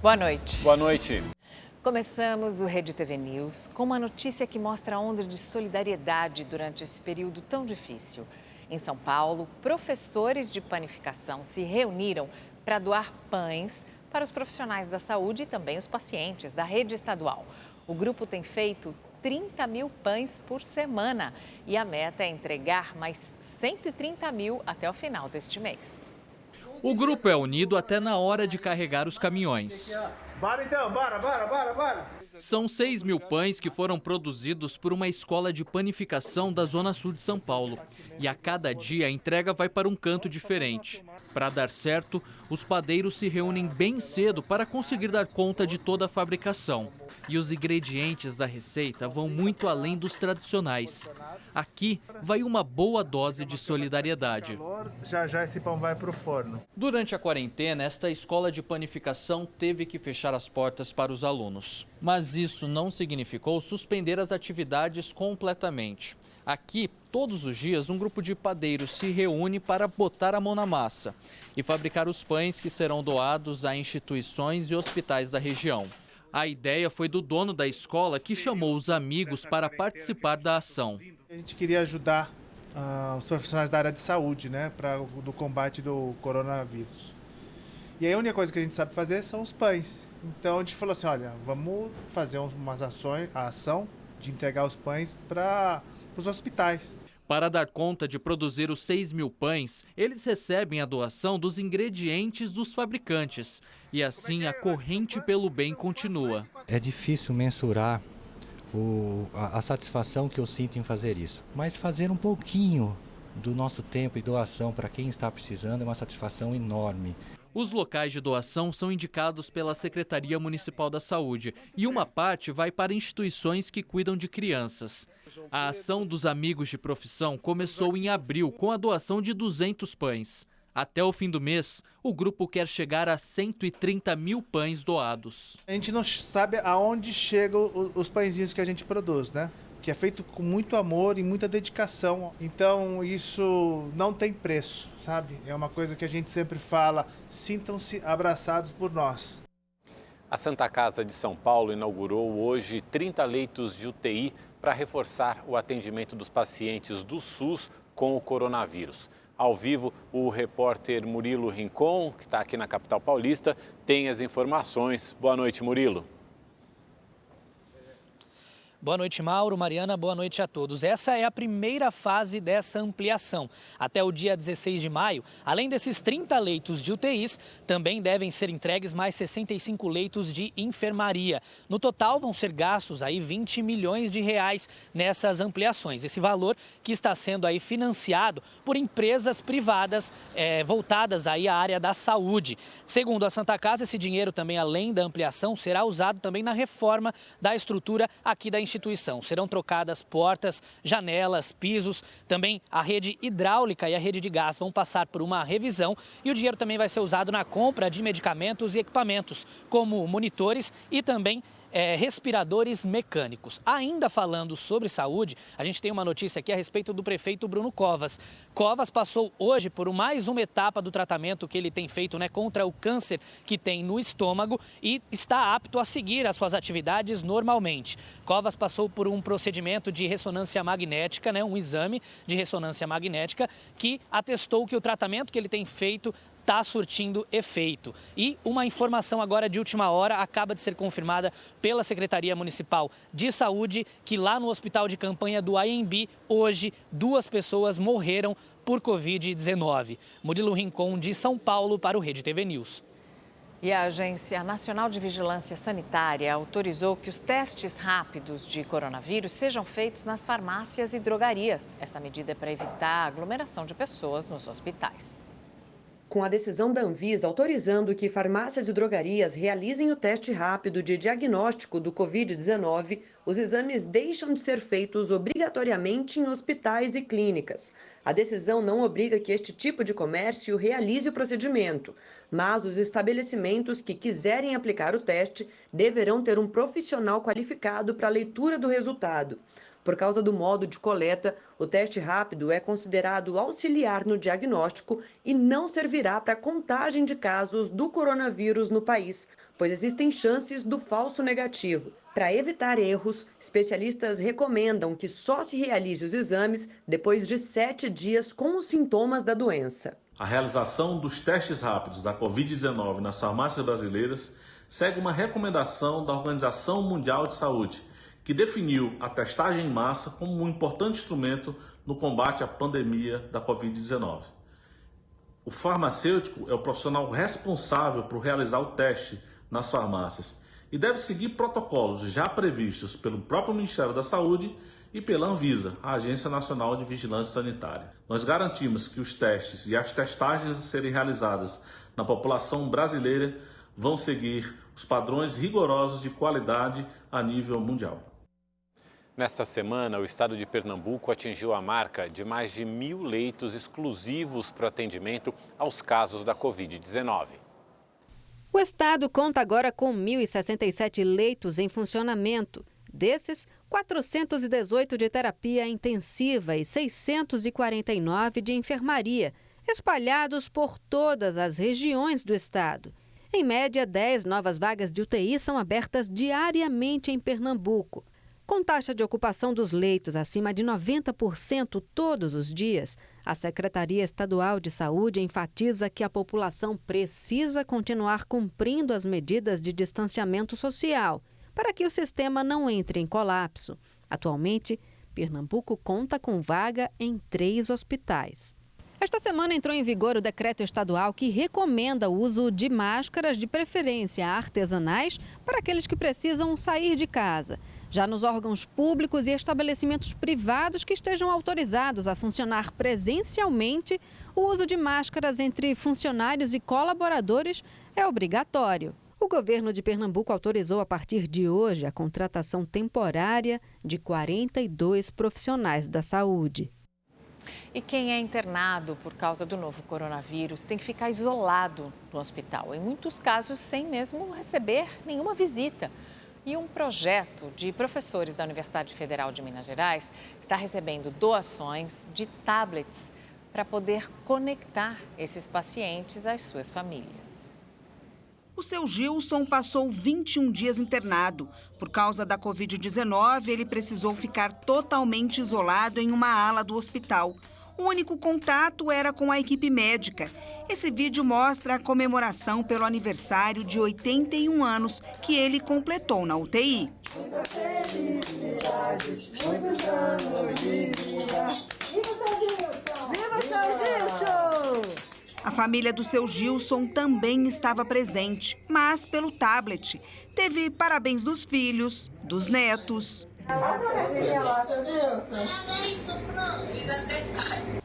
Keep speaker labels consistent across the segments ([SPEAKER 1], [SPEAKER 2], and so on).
[SPEAKER 1] Boa noite.
[SPEAKER 2] Boa noite.
[SPEAKER 1] Começamos o Rede TV News com uma notícia que mostra a onda de solidariedade durante esse período tão difícil. Em São Paulo, professores de panificação se reuniram para doar pães para os profissionais da saúde e também os pacientes da rede estadual. O grupo tem feito 30 mil pães por semana e a meta é entregar mais 130 mil até o final deste mês.
[SPEAKER 3] O grupo é unido até na hora de carregar os caminhões.
[SPEAKER 4] Bora então, bora.
[SPEAKER 3] São 6 mil pães que foram produzidos por uma escola de panificação da Zona Sul de São Paulo. E a cada dia a entrega vai para um canto diferente. Para dar certo, os padeiros se reúnem bem cedo para conseguir dar conta de toda a fabricação. E os ingredientes da receita vão muito além dos tradicionais. Aqui vai uma boa dose de solidariedade.
[SPEAKER 4] Já esse pão vai para o forno.
[SPEAKER 3] Durante a quarentena, esta escola de panificação teve que fechar as portas para os alunos. Mas isso não significou suspender as atividades completamente. Aqui, todos os dias, um grupo de padeiros se reúne para botar a mão na massa e fabricar os pães que serão doados a instituições e hospitais da região. A ideia foi do dono da escola, que chamou os amigos para participar da ação.
[SPEAKER 4] A gente queria ajudar os profissionais da área de saúde, né, do combate do coronavírus. E aí a única coisa que a gente sabe fazer são os pães. Então a gente falou assim, olha, vamos fazer umas ações, a ação de entregar os pães para os hospitais.
[SPEAKER 3] Para dar conta de produzir os 6 mil pães, eles recebem a doação dos ingredientes dos fabricantes. E assim a corrente pelo bem continua.
[SPEAKER 5] É difícil mensurar a satisfação que eu sinto em fazer isso. Mas fazer um pouquinho do nosso tempo e doação para quem está precisando é uma satisfação enorme.
[SPEAKER 3] Os locais de doação são indicados pela Secretaria Municipal da Saúde e uma parte vai para instituições que cuidam de crianças. A ação dos amigos de profissão começou em abril com a doação de 200 pães. Até o fim do mês, o grupo quer chegar a 130 mil pães doados.
[SPEAKER 4] A gente não sabe aonde chegam os pãezinhos que a gente produz, né? Que é feito com muito amor e muita dedicação. Então isso não tem preço, sabe? É uma coisa que a gente sempre fala, sintam-se abraçados por nós.
[SPEAKER 2] A Santa Casa de São Paulo inaugurou hoje 30 leitos de UTI para reforçar o atendimento dos pacientes do SUS com o coronavírus. Ao vivo, o repórter Murilo Rincon, que está aqui na capital paulista, tem as informações. Boa noite, Murilo.
[SPEAKER 6] Boa noite, Mauro, Mariana, boa noite a todos. Essa é a primeira fase dessa ampliação. Até o dia 16 de maio, além desses 30 leitos de UTIs, também devem ser entregues mais 65 leitos de enfermaria. No total, vão ser gastos aí 20 milhões de reais nessas ampliações. Esse valor que está sendo aí financiado por empresas privadas voltadas aí à área da saúde. Segundo a Santa Casa, esse dinheiro também, além da ampliação, será usado também na reforma da estrutura aqui da instituição. Serão trocadas portas, janelas, pisos, também a rede hidráulica e a rede de gás vão passar por uma revisão e o dinheiro também vai ser usado na compra de medicamentos e equipamentos, como monitores e também respiradores mecânicos. Ainda falando sobre saúde, a gente tem uma notícia aqui a respeito do prefeito Bruno Covas. Covas passou hoje por mais uma etapa do tratamento que ele tem feito, contra o câncer que tem no estômago e está apto a seguir as suas atividades normalmente. Covas passou por um procedimento de ressonância magnética, um exame de ressonância magnética que atestou que o tratamento que ele tem feito está surtindo efeito. E uma informação agora de última hora acaba de ser confirmada pela Secretaria Municipal de Saúde que lá no hospital de campanha do AMB, hoje, 2 pessoas morreram por Covid-19. Murilo Rincon, de São Paulo, para o Rede TV News.
[SPEAKER 1] E a Agência Nacional de Vigilância Sanitária autorizou que os testes rápidos de coronavírus sejam feitos nas farmácias e drogarias. Essa medida é para evitar a aglomeração de pessoas nos hospitais.
[SPEAKER 7] Com a decisão da Anvisa autorizando que farmácias e drogarias realizem o teste rápido de diagnóstico do Covid-19, os exames deixam de ser feitos obrigatoriamente em hospitais e clínicas. A decisão não obriga que este tipo de comércio realize o procedimento, mas os estabelecimentos que quiserem aplicar o teste deverão ter um profissional qualificado para a leitura do resultado. Por causa do modo de coleta, o teste rápido é considerado auxiliar no diagnóstico e não servirá para a contagem de casos do coronavírus no país, pois existem chances do falso negativo. Para evitar erros, especialistas recomendam que só se realize os exames depois de 7 dias com os sintomas da doença.
[SPEAKER 8] A realização dos testes rápidos da Covid-19 nas farmácias brasileiras segue uma recomendação da Organização Mundial de Saúde, que definiu a testagem em massa como um importante instrumento no combate à pandemia da Covid-19. O farmacêutico é o profissional responsável por realizar o teste nas farmácias e deve seguir protocolos já previstos pelo próprio Ministério da Saúde e pela Anvisa, a Agência Nacional de Vigilância Sanitária. Nós garantimos que os testes e as testagens a serem realizadas na população brasileira vão seguir os padrões rigorosos de qualidade a nível mundial.
[SPEAKER 2] Nesta semana, o estado de Pernambuco atingiu a marca de mais de 1.000 leitos exclusivos para atendimento aos casos da Covid-19.
[SPEAKER 9] O estado conta agora com 1.067 leitos em funcionamento. Desses, 418 de terapia intensiva e 649 de enfermaria, espalhados por todas as regiões do estado. Em média, 10 novas vagas de UTI são abertas diariamente em Pernambuco. Com taxa de ocupação dos leitos acima de 90% todos os dias, a Secretaria Estadual de Saúde enfatiza que a população precisa continuar cumprindo as medidas de distanciamento social para que o sistema não entre em colapso. Atualmente, Pernambuco conta com vaga em 3 hospitais. Esta semana entrou em vigor o decreto estadual que recomenda o uso de máscaras, de preferência artesanais, para aqueles que precisam sair de casa. Já nos órgãos públicos e estabelecimentos privados que estejam autorizados a funcionar presencialmente, o uso de máscaras entre funcionários e colaboradores é obrigatório. O governo de Pernambuco autorizou a partir de hoje a contratação temporária de 42 profissionais da saúde.
[SPEAKER 1] E quem é internado por causa do novo coronavírus tem que ficar isolado no hospital, em muitos casos sem mesmo receber nenhuma visita. E um projeto de professores da Universidade Federal de Minas Gerais está recebendo doações de tablets para poder conectar esses pacientes às suas famílias.
[SPEAKER 10] O seu Gilson passou 21 dias internado. Por causa da Covid-19, ele precisou ficar totalmente isolado em uma ala do hospital. O único contato era com a equipe médica. Esse vídeo mostra a comemoração pelo aniversário de 81 anos que ele completou na UTI. Muitos anos de vida. Viva seu Gilson! A família do seu Gilson também estava presente, mas pelo tablet. Teve parabéns dos filhos, dos netos.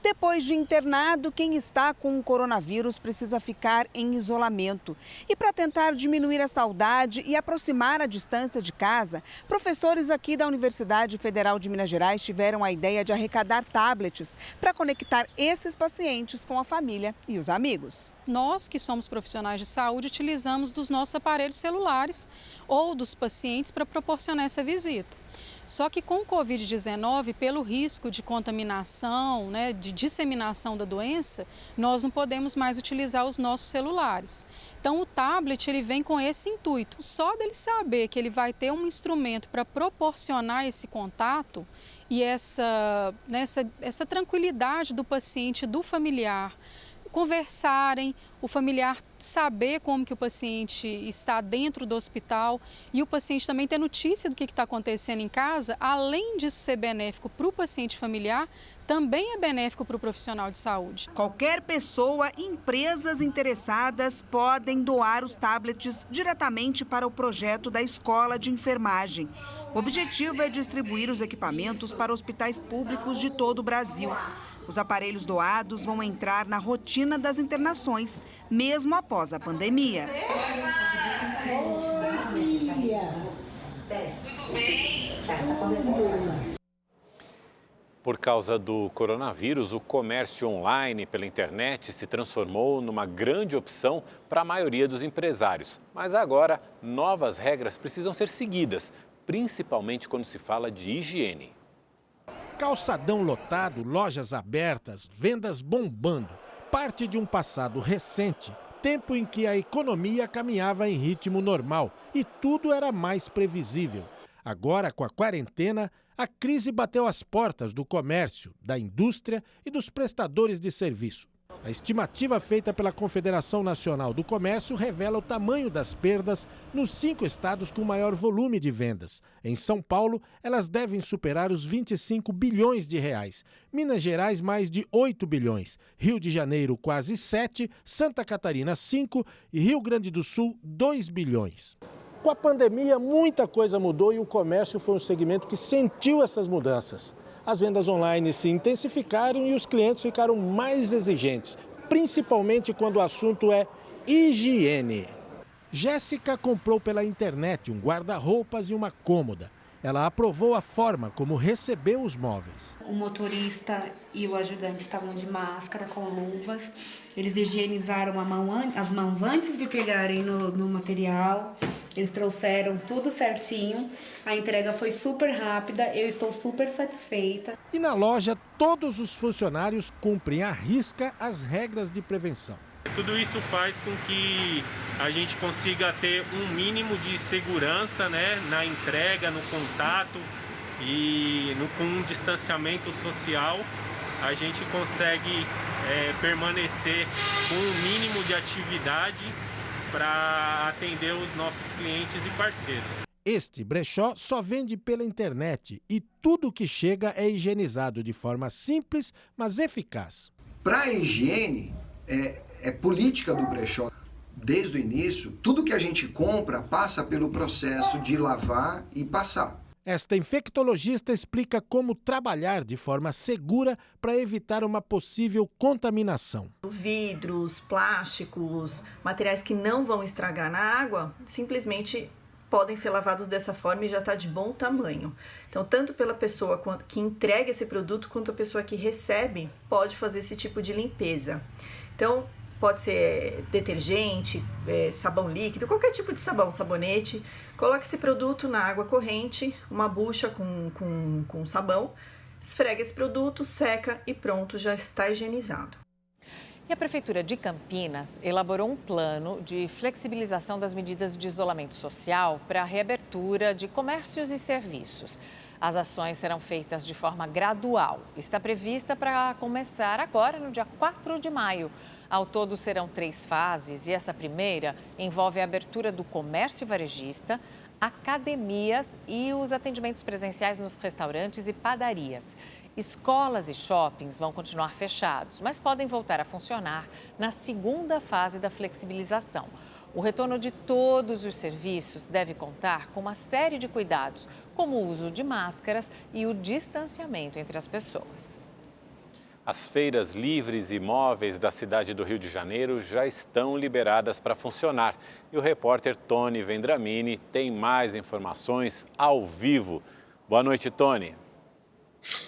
[SPEAKER 10] Depois de internado, quem está com o coronavírus precisa ficar em isolamento. E para tentar diminuir a saudade e aproximar a distância de casa, professores aqui da Universidade Federal de Minas Gerais tiveram a ideia de arrecadar tablets para conectar esses pacientes com a família e os amigos.
[SPEAKER 11] Nós, que somos profissionais de saúde, utilizamos dos nossos aparelhos celulares ou dos pacientes para proporcionar essa visita. Só que com o Covid-19, pelo risco de contaminação, de disseminação da doença, nós não podemos mais utilizar os nossos celulares. Então o tablet ele vem com esse intuito. Só dele saber que ele vai ter um instrumento para proporcionar esse contato e essa tranquilidade do paciente, do familiar, conversarem, o familiar saber como que o paciente está dentro do hospital e o paciente também ter notícia do que está acontecendo em casa, além disso ser benéfico para o paciente familiar, também é benéfico para o profissional de saúde.
[SPEAKER 10] Qualquer pessoa, empresas interessadas podem doar os tablets diretamente para o projeto da Escola de Enfermagem. O objetivo é distribuir os equipamentos para hospitais públicos de todo o Brasil. Os aparelhos doados vão entrar na rotina das internações, mesmo após a pandemia.
[SPEAKER 2] Por causa do coronavírus, o comércio online pela internet se transformou numa grande opção para a maioria dos empresários. Mas agora, novas regras precisam ser seguidas, principalmente quando se fala de higiene.
[SPEAKER 12] Calçadão lotado, lojas abertas, vendas bombando. Parte de um passado recente, tempo em que a economia caminhava em ritmo normal e tudo era mais previsível. Agora, com a quarentena, a crise bateu às portas do comércio, da indústria e dos prestadores de serviço. A estimativa feita pela Confederação Nacional do Comércio revela o tamanho das perdas nos 5 estados com maior volume de vendas. Em São Paulo, elas devem superar os 25 bilhões de reais. Minas Gerais, mais de 8 bilhões. Rio de Janeiro, quase 7. Santa Catarina, 5. E Rio Grande do Sul, 2 bilhões. Com a pandemia, muita coisa mudou e o comércio foi um segmento que sentiu essas mudanças. As vendas online se intensificaram e os clientes ficaram mais exigentes, principalmente quando o assunto é higiene. Jéssica comprou pela internet um guarda-roupas e uma cômoda. Ela aprovou a forma como recebeu os móveis.
[SPEAKER 13] O motorista e o ajudante estavam de máscara, com luvas. Eles higienizaram as mãos antes de pegarem no material. Eles trouxeram tudo certinho. A entrega foi super rápida. Eu estou super satisfeita.
[SPEAKER 12] E na loja, todos os funcionários cumprem à risca as regras de prevenção.
[SPEAKER 14] Tudo isso faz com que a gente consiga ter um mínimo de segurança, né, na entrega, no contato e com um distanciamento social. A gente consegue permanecer com um mínimo de atividade para atender os nossos clientes e parceiros.
[SPEAKER 12] Este brechó só vende pela internet e tudo que chega é higienizado de forma simples, mas eficaz.
[SPEAKER 15] Para a higiene, é política do brechó. Desde o início, tudo que a gente compra passa pelo processo de lavar e passar.
[SPEAKER 12] Esta infectologista explica como trabalhar de forma segura para evitar uma possível contaminação.
[SPEAKER 16] Vidros, plásticos, materiais que não vão estragar na água, simplesmente podem ser lavados dessa forma e já está de bom tamanho. Então, tanto pela pessoa que entrega esse produto, quanto a pessoa que recebe, pode fazer esse tipo de limpeza. Então, pode ser detergente, sabão líquido, qualquer tipo de sabão, sabonete. Coloque esse produto na água corrente, uma bucha com sabão, esfrega esse produto, seca e pronto, já está higienizado.
[SPEAKER 1] E a Prefeitura de Campinas elaborou um plano de flexibilização das medidas de isolamento social para a reabertura de comércios e serviços. As ações serão feitas de forma gradual. Está prevista para começar agora, no dia 4 de maio. Ao todo, serão 3 fases e essa primeira envolve a abertura do comércio varejista, academias e os atendimentos presenciais nos restaurantes e padarias. Escolas e shoppings vão continuar fechados, mas podem voltar a funcionar na segunda fase da flexibilização. O retorno de todos os serviços deve contar com uma série de cuidados, como o uso de máscaras e o distanciamento entre as pessoas.
[SPEAKER 2] As feiras livres e móveis da cidade do Rio de Janeiro já estão liberadas para funcionar. E o repórter Tony Vendramini tem mais informações ao vivo. Boa noite, Tony.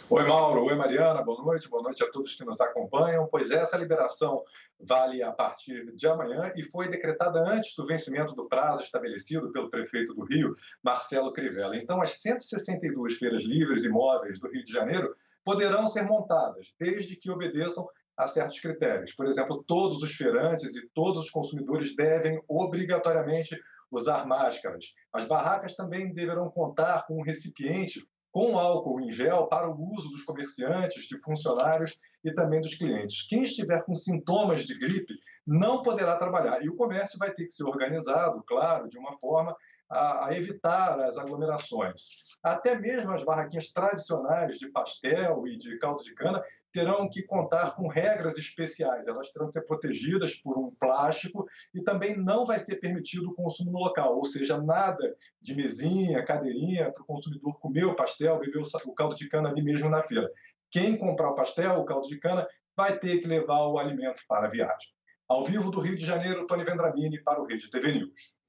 [SPEAKER 17] Oi, Mauro. Oi, Mariana. Boa noite a todos que nos acompanham. Pois essa liberação vale a partir de amanhã e foi decretada antes do vencimento do prazo estabelecido pelo prefeito do Rio, Marcelo Crivella. Então, as 162 feiras livres e móveis do Rio de Janeiro poderão ser montadas, desde que obedeçam a certos critérios. Por exemplo, todos os feirantes e todos os consumidores devem obrigatoriamente usar máscaras. As barracas também deverão contar com um recipiente com álcool em gel para o uso dos comerciantes, de funcionários e também dos clientes. Quem estiver com sintomas de gripe não poderá trabalhar. E o comércio vai ter que ser organizado, claro, de uma forma a evitar as aglomerações. Até mesmo as barraquinhas tradicionais de pastel e de caldo de cana terão que contar com regras especiais. Elas terão que ser protegidas por um plástico e também não vai ser permitido o consumo no local, ou seja, nada de mesinha, cadeirinha para o consumidor comer o pastel, beber o caldo de cana ali mesmo na feira. Quem comprar o pastel, o caldo de cana, vai ter que levar o alimento para a viagem. Ao vivo do Rio de Janeiro, Tony Vendramini para o Rede TV News.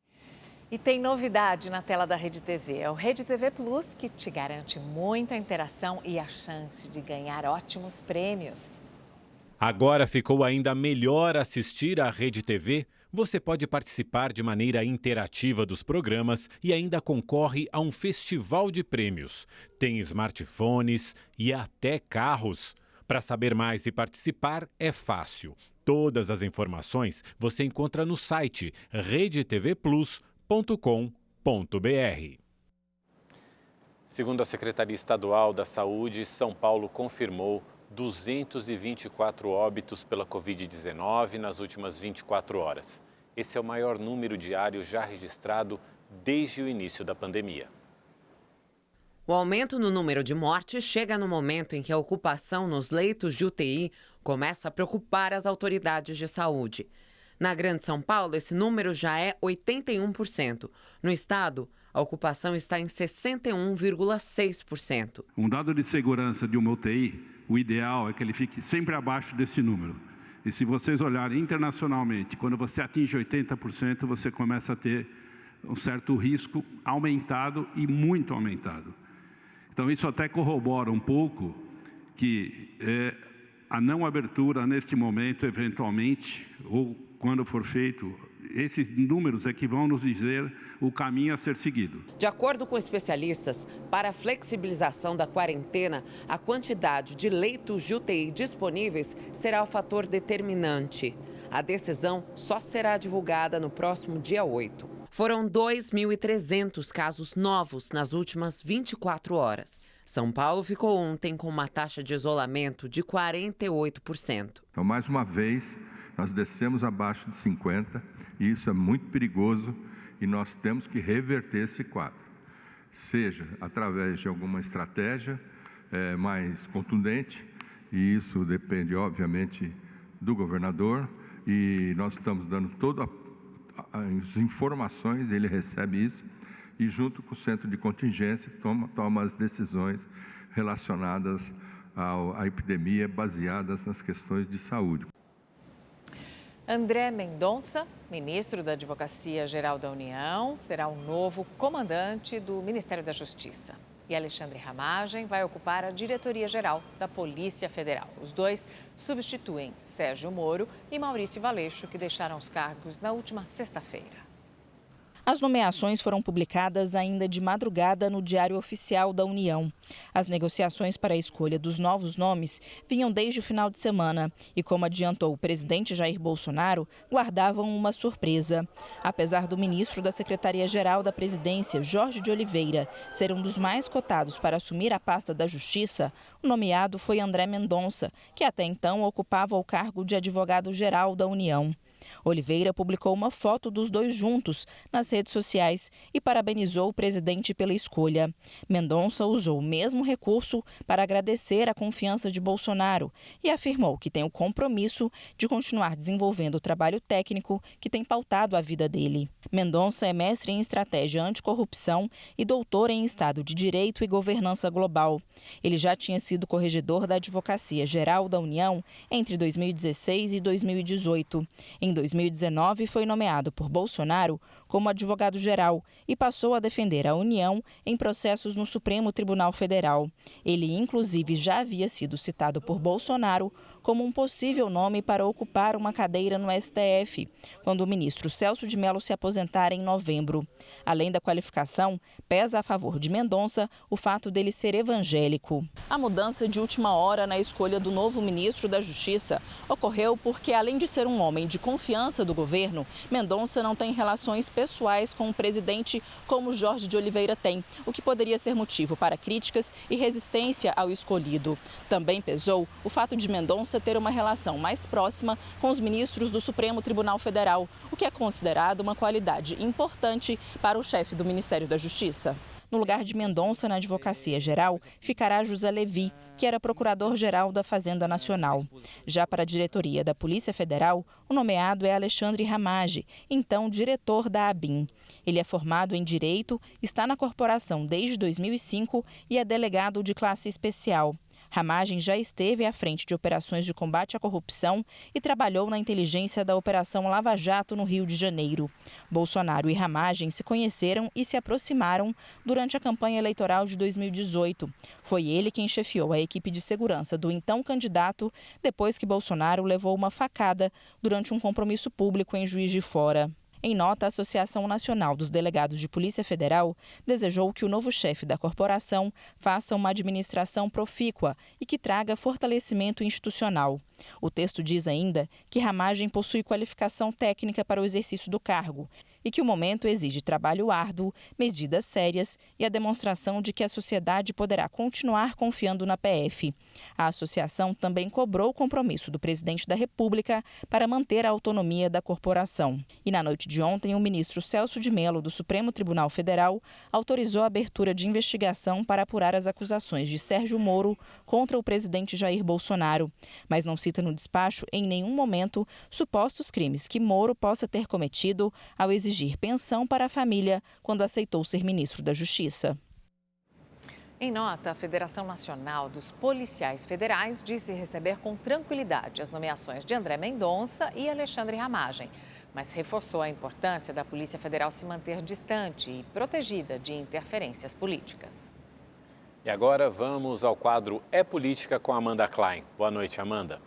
[SPEAKER 1] E tem novidade na tela da Rede TV. É o Rede TV Plus que te garante muita interação e a chance de ganhar ótimos prêmios.
[SPEAKER 2] Agora ficou ainda melhor assistir à Rede TV Você pode participar de maneira interativa dos programas e ainda concorre a um festival de prêmios. Tem smartphones e até carros. Para saber mais e participar é fácil. Todas as informações você encontra no site redetvplus.com.br. Segundo a Secretaria Estadual da Saúde, São Paulo confirmou 224 óbitos pela Covid-19 nas últimas 24 horas. Esse é o maior número diário já registrado desde o início da pandemia.
[SPEAKER 18] O aumento no número de mortes chega no momento em que a ocupação nos leitos de UTI começa a preocupar as autoridades de saúde. Na Grande São Paulo, esse número já é 81%. No estado, a ocupação está em 61,6%.
[SPEAKER 19] Um dado de segurança de uma UTI, o ideal é que ele fique sempre abaixo desse número. E se vocês olharem internacionalmente, quando você atinge 80%, você começa a ter um certo risco aumentado e muito aumentado. Então, isso até corrobora um pouco que a não abertura neste momento, eventualmente, ou quando for feito, esses números é que vão nos dizer o caminho a ser seguido.
[SPEAKER 18] De acordo com especialistas, para a flexibilização da quarentena, a quantidade de leitos de UTI disponíveis será o fator determinante. A decisão só será divulgada no próximo dia 8. Foram 2.300 casos novos nas últimas 24 horas. São Paulo ficou ontem com uma taxa de isolamento de 48%.
[SPEAKER 20] Então, mais uma vez, nós descemos abaixo de 50%, e isso é muito perigoso, e nós temos que reverter esse quadro. Seja através de alguma estratégia mais contundente, e isso depende, obviamente, do governador, e nós estamos dando todas as informações, ele recebe isso, e junto com o centro de contingência toma as decisões relacionadas à epidemia, baseadas nas questões de saúde.
[SPEAKER 1] André Mendonça, ministro da Advocacia Geral da União, será o novo comandante do Ministério da Justiça. E Alexandre Ramagem vai ocupar a diretoria-geral da Polícia Federal. Os dois substituem Sérgio Moro e Maurício Valeixo, que deixaram os cargos na última sexta-feira.
[SPEAKER 21] As nomeações foram publicadas ainda de madrugada no Diário Oficial da União. As negociações para a escolha dos novos nomes vinham desde o final de semana e, como adiantou o presidente Jair Bolsonaro, guardavam uma surpresa. Apesar do ministro da Secretaria-Geral da Presidência, Jorge de Oliveira, ser um dos mais cotados para assumir a pasta da Justiça, o nomeado foi André Mendonça, que até então ocupava o cargo de advogado-geral da União. Oliveira publicou uma foto dos dois juntos nas redes sociais e parabenizou o presidente pela escolha. Mendonça usou o mesmo recurso para agradecer a confiança de Bolsonaro e afirmou que tem o compromisso de continuar desenvolvendo o trabalho técnico que tem pautado a vida dele. Mendonça é mestre em estratégia anticorrupção e doutor em Estado de Direito e Governança Global. Ele já tinha sido corregedor da Advocacia Geral da União entre 2016 e 2018. Em 2019, foi nomeado por Bolsonaro como advogado-geral e passou a defender a União em processos no Supremo Tribunal Federal. Ele, inclusive, já havia sido citado por Bolsonaro como um possível nome para ocupar uma cadeira no STF, quando o ministro Celso de Mello se aposentar em novembro. Além da qualificação, pesa a favor de Mendonça o fato dele ser evangélico. A mudança de última hora na escolha do novo ministro da Justiça ocorreu porque, além de ser um homem de confiança do governo, Mendonça não tem relações pessoais com o presidente como Jorge de Oliveira tem, o que poderia ser motivo para críticas e resistência ao escolhido. Também pesou o fato de Mendonça ter uma relação mais próxima com os ministros do Supremo Tribunal Federal, o que é considerado uma qualidade importante para o chefe do Ministério da Justiça. No lugar de Mendonça na Advocacia Geral, ficará José Levi, que era procurador-geral da Fazenda Nacional. Já para a diretoria da Polícia Federal, o nomeado é Alexandre Ramagem, então diretor da ABIN. Ele é formado em Direito, está na corporação desde 2005 e é delegado de classe especial. Ramagem já esteve à frente de operações de combate à corrupção e trabalhou na inteligência da Operação Lava Jato no Rio de Janeiro. Bolsonaro e Ramagem se conheceram e se aproximaram durante a campanha eleitoral de 2018. Foi ele quem chefiou a equipe de segurança do então candidato depois que Bolsonaro levou uma facada durante um compromisso público em Juiz de Fora. Em nota, a Associação Nacional dos Delegados de Polícia Federal desejou que o novo chefe da corporação faça uma administração profícua e que traga fortalecimento institucional. O texto diz ainda que Ramagem possui qualificação técnica para o exercício do cargo e que o momento exige trabalho árduo, medidas sérias e a demonstração de que a sociedade poderá continuar confiando na PF. A associação também cobrou o compromisso do presidente da República para manter a autonomia da corporação. E na noite de ontem, o ministro Celso de Mello, do Supremo Tribunal Federal, autorizou a abertura de investigação para apurar as acusações de Sérgio Moro contra o presidente Jair Bolsonaro, mas não cita no despacho em nenhum momento supostos crimes que Moro possa ter cometido ao exigir pensão para a família quando aceitou ser ministro da Justiça.
[SPEAKER 1] Em nota, a Federação Nacional dos Policiais Federais disse receber com tranquilidade as nomeações de André Mendonça e Alexandre Ramagem, mas reforçou a importância da Polícia Federal se manter distante e protegida de interferências políticas.
[SPEAKER 2] E agora vamos ao quadro É Política com Amanda Klein. Boa noite, Amanda.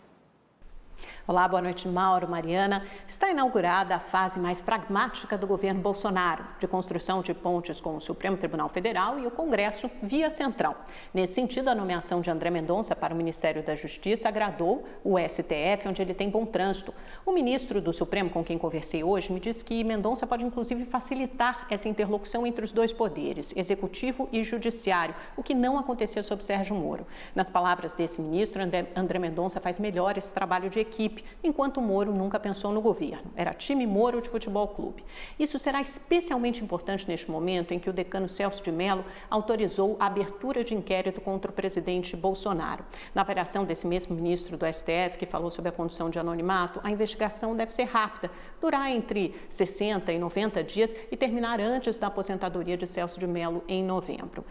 [SPEAKER 5] Olá, boa noite, Mauro, Mariana. Está inaugurada a fase mais pragmática do governo Bolsonaro, de construção de pontes com o Supremo Tribunal Federal e o Congresso via Centrão. Nesse sentido, a nomeação de André Mendonça para o Ministério da Justiça agradou o STF, onde ele tem bom trânsito. O ministro do Supremo, com quem conversei hoje, me disse que Mendonça pode, inclusive, facilitar essa interlocução entre os dois poderes, executivo e judiciário, o que não acontecia sob Sérgio Moro. Nas palavras desse ministro, André Mendonça faz melhor esse trabalho de equipe, enquanto Moro nunca pensou no governo. Era time Moro de Futebol Clube. Isso será especialmente importante neste momento em que o decano Celso de Mello autorizou a abertura de inquérito contra o presidente Bolsonaro. Na avaliação desse mesmo ministro do STF, que falou sobre a condição de anonimato, a investigação deve ser rápida, durar entre 60 e 90 dias e terminar antes da aposentadoria de Celso de Mello em novembro.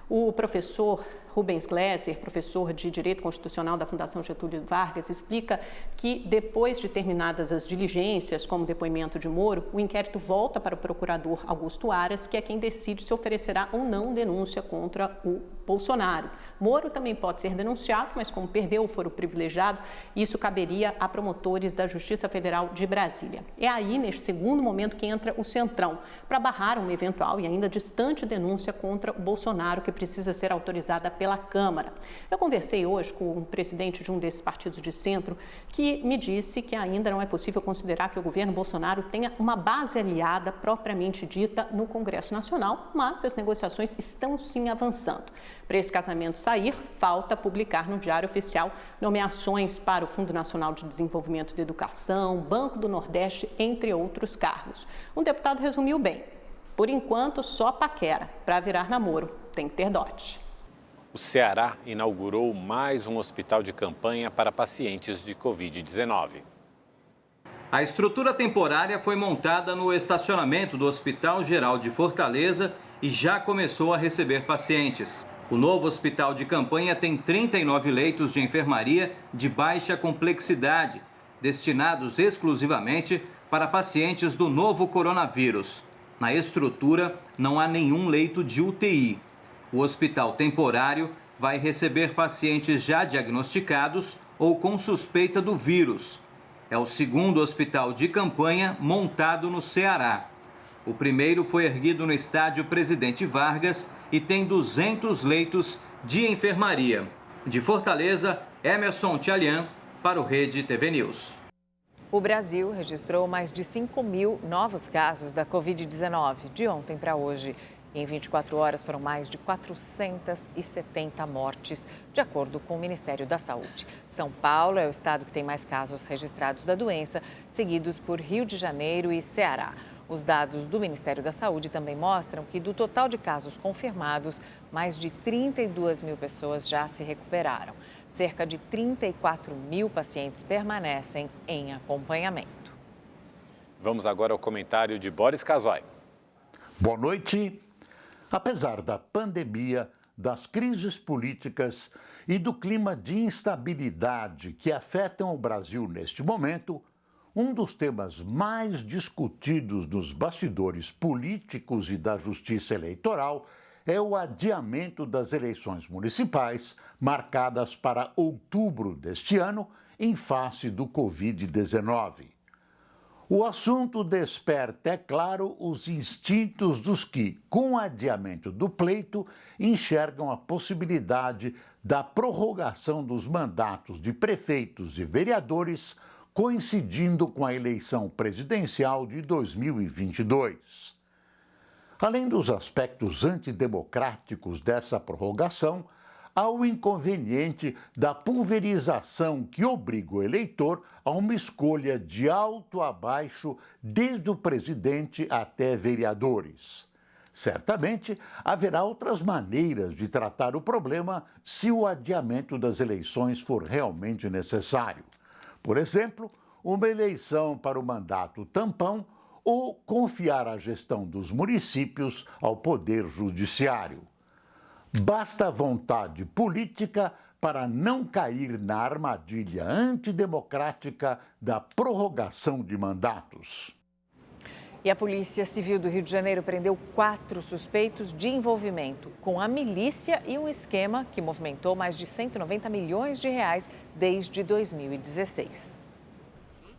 [SPEAKER 5] O professor Rubens Gleiser, professor de Direito Constitucional da Fundação Getúlio Vargas, explica que depois de terminadas as diligências, como o depoimento de Moro, o inquérito volta para o procurador Augusto Aras, que é quem decide se oferecerá ou não denúncia contra o Bolsonaro. Moro também pode ser denunciado, mas como perdeu o foro privilegiado, isso caberia a promotores da Justiça Federal de Brasília. É aí, neste segundo momento, que entra o Centrão, para barrar uma eventual e ainda distante denúncia contra o Bolsonaro, que precisa ser autorizada pela Câmara. Eu conversei hoje com um presidente de um desses partidos de centro que me disse que ainda não é possível considerar que o governo Bolsonaro tenha uma base aliada propriamente dita no Congresso Nacional, mas as negociações estão sim avançando. Para esse casamento sair, falta publicar no Diário Oficial nomeações para o Fundo Nacional de Desenvolvimento da Educação, Banco do Nordeste, entre outros cargos. Um deputado resumiu bem. Por enquanto, só paquera. Para virar namoro, tem que ter dote.
[SPEAKER 2] O Ceará inaugurou mais um hospital de campanha para pacientes de Covid-19.
[SPEAKER 22] A estrutura temporária foi montada no estacionamento do Hospital Geral de Fortaleza e já começou a receber pacientes. O novo hospital de campanha tem 39 leitos de enfermaria de baixa complexidade, destinados exclusivamente para pacientes do novo coronavírus. Na estrutura, não há nenhum leito de UTI. O hospital temporário vai receber pacientes já diagnosticados ou com suspeita do vírus. É o segundo hospital de campanha montado no Ceará. O primeiro foi erguido no estádio Presidente Vargas e tem 200 leitos de enfermaria. De Fortaleza, Emerson Tchalian para o Rede TV News.
[SPEAKER 1] O Brasil registrou mais de 5.000 novos casos da Covid-19 de ontem para hoje. Em 24 horas foram mais de 470 mortes, de acordo com o Ministério da Saúde. São Paulo é o estado que tem mais casos registrados da doença, seguidos por Rio de Janeiro e Ceará. Os dados do Ministério da Saúde também mostram que, do total de casos confirmados, mais de 32 mil pessoas já se recuperaram. Cerca de 34 mil pacientes permanecem em acompanhamento.
[SPEAKER 2] Vamos agora ao comentário de Boris Casoy.
[SPEAKER 23] Boa noite. Apesar da pandemia,
[SPEAKER 3] das crises políticas e do clima de instabilidade que afetam o Brasil neste momento, um dos temas mais discutidos nos bastidores políticos e da justiça eleitoral é o adiamento das eleições municipais, marcadas para outubro deste ano, em face do Covid-19. O assunto desperta, é claro, os instintos dos que, com o adiamento do pleito, enxergam a possibilidade da prorrogação dos mandatos de prefeitos e vereadores, coincidindo com a eleição presidencial de 2022. Além dos aspectos antidemocráticos dessa prorrogação, há o inconveniente da pulverização que obriga o eleitor a uma escolha de alto a baixo, desde o presidente até vereadores. Certamente, haverá outras maneiras de tratar o problema se o adiamento das eleições for realmente necessário. Por exemplo, uma eleição para o mandato tampão ou confiar a gestão dos municípios ao Poder Judiciário. Basta vontade política para não cair na armadilha antidemocrática da prorrogação de mandatos.
[SPEAKER 1] E a Polícia Civil do Rio de Janeiro prendeu 4 suspeitos de envolvimento com a milícia e um esquema que movimentou mais de 190 milhões de reais desde 2016.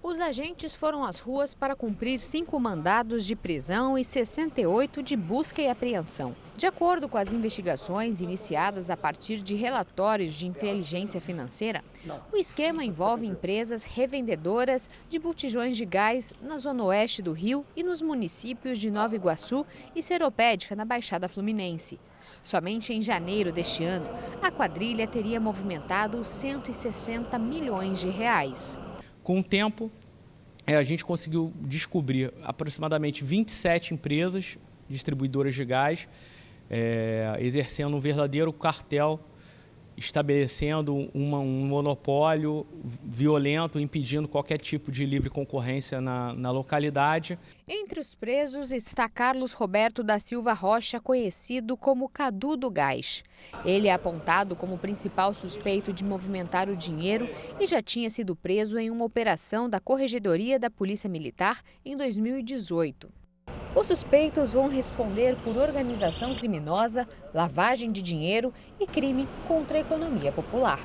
[SPEAKER 4] Os agentes foram às ruas para cumprir 5 mandados de prisão e 68 de busca e apreensão. De acordo com as investigações iniciadas a partir de relatórios de inteligência financeira, o esquema envolve empresas revendedoras de botijões de gás na zona oeste do Rio e nos municípios de Nova Iguaçu e Seropédica, na Baixada Fluminense. Somente em janeiro deste ano, a quadrilha teria movimentado 160 milhões de reais.
[SPEAKER 23] Com o tempo, a gente conseguiu descobrir aproximadamente 27 empresas distribuidoras de gás, exercendo um verdadeiro cartel, estabelecendo um monopólio violento, impedindo qualquer tipo de livre concorrência na localidade.
[SPEAKER 4] Entre os presos está Carlos Roberto da Silva Rocha, conhecido como Cadu do Gás. Ele é apontado como principal suspeito de movimentar o dinheiro e já tinha sido preso em uma operação da Corregedoria da Polícia Militar em 2018. Os suspeitos vão responder por organização criminosa, lavagem de dinheiro e crime contra a economia popular.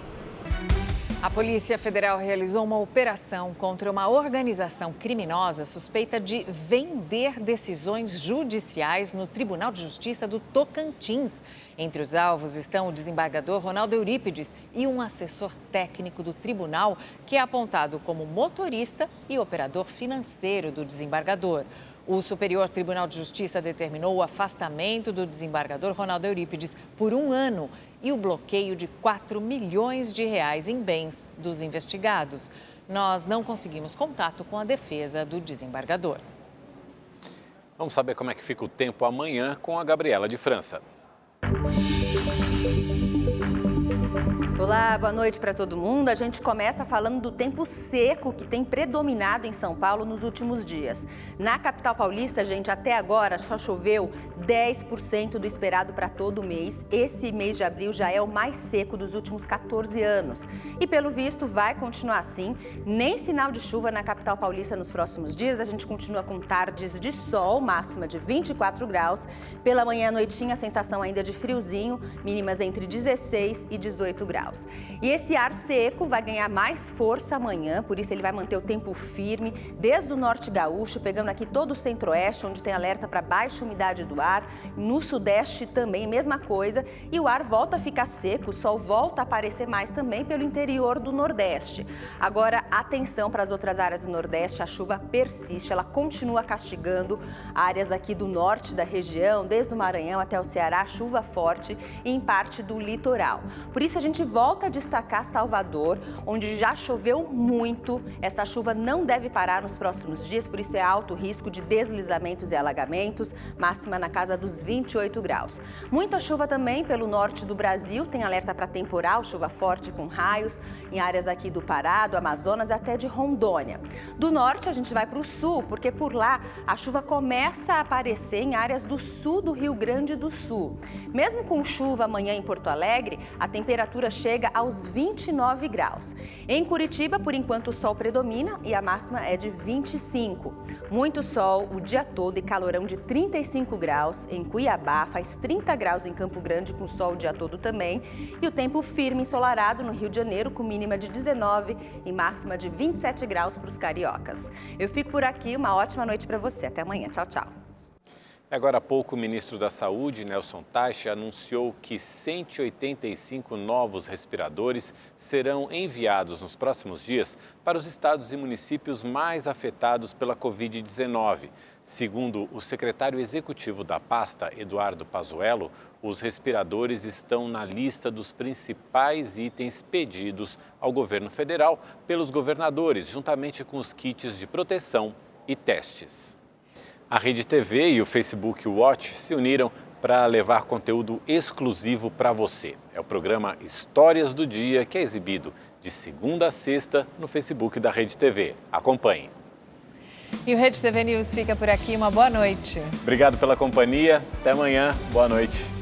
[SPEAKER 1] A Polícia Federal realizou uma operação contra uma organização criminosa suspeita de vender decisões judiciais no Tribunal de Justiça do Tocantins. Entre os alvos estão o desembargador Ronaldo Eurípides e um assessor técnico do tribunal, que é apontado como motorista e operador financeiro do desembargador. O Superior Tribunal de Justiça determinou o afastamento do desembargador Ronaldo Eurípides por 1 ano e o bloqueio de 4 milhões de reais em bens dos investigados. Nós não conseguimos contato com a defesa do desembargador.
[SPEAKER 2] Vamos saber como é que fica o tempo amanhã com a Gabriela de França.
[SPEAKER 24] Olá, boa noite para todo mundo. A gente começa falando do tempo seco que tem predominado em São Paulo nos últimos dias. Na capital paulista, gente, até agora só choveu 10% do esperado para todo o mês. Esse mês de abril já é o mais seco dos últimos 14 anos. E pelo visto vai continuar assim. Nem sinal de chuva na capital paulista nos próximos dias. A gente continua com tardes de sol, máxima de 24 graus. Pela manhã à noitinha, a sensação ainda de friozinho, mínimas entre 16 e 18 graus. E esse ar seco vai ganhar mais força amanhã, por isso ele vai manter o tempo firme, desde o norte gaúcho, pegando aqui todo o centro-oeste, onde tem alerta para baixa umidade do ar, no sudeste também, mesma coisa, e o ar volta a ficar seco, o sol volta a aparecer mais também pelo interior do nordeste. Agora, atenção para as outras áreas do nordeste, a chuva persiste, ela continua castigando áreas aqui do norte da região, desde o Maranhão até o Ceará, chuva forte e em parte do litoral. Por isso a gente volta volta a destacar Salvador, onde já choveu muito. Essa chuva não deve parar nos próximos dias, por isso é alto o risco de deslizamentos e alagamentos, máxima na casa dos 28 graus. Muita chuva também pelo norte do Brasil, tem alerta para temporal, chuva forte com raios em áreas aqui do Pará, do Amazonas e até de Rondônia. Do norte a gente vai para o sul, porque por lá a chuva começa a aparecer em áreas do sul do Rio Grande do Sul. Mesmo com chuva amanhã em Porto Alegre, a temperatura chega aos 29 graus. Em Curitiba, por enquanto, o sol predomina e a máxima é de 25. Muito sol o dia todo e calorão de 35 graus. Em Cuiabá, faz 30 graus em Campo Grande, com sol o dia todo também. E o tempo firme e ensolarado no Rio de Janeiro, com mínima de 19 e máxima de 27 graus para os cariocas. Eu fico por aqui, uma ótima noite para você. Até amanhã. Tchau, tchau.
[SPEAKER 2] Agora há pouco, o ministro da Saúde, Nelson Taixe, anunciou que 185 novos respiradores serão enviados nos próximos dias para os estados e municípios mais afetados pela Covid-19. Segundo o secretário executivo da pasta, Eduardo Pazuello, os respiradores estão na lista dos principais itens pedidos ao governo federal pelos governadores, juntamente com os kits de proteção e testes. A Rede TV e o Facebook Watch se uniram para levar conteúdo exclusivo para você. É o programa Histórias do Dia, que é exibido de segunda a sexta no Facebook da Rede TV. Acompanhe.
[SPEAKER 1] E o Rede TV News fica por aqui. Uma boa noite.
[SPEAKER 2] Obrigado pela companhia. Até amanhã. Boa noite.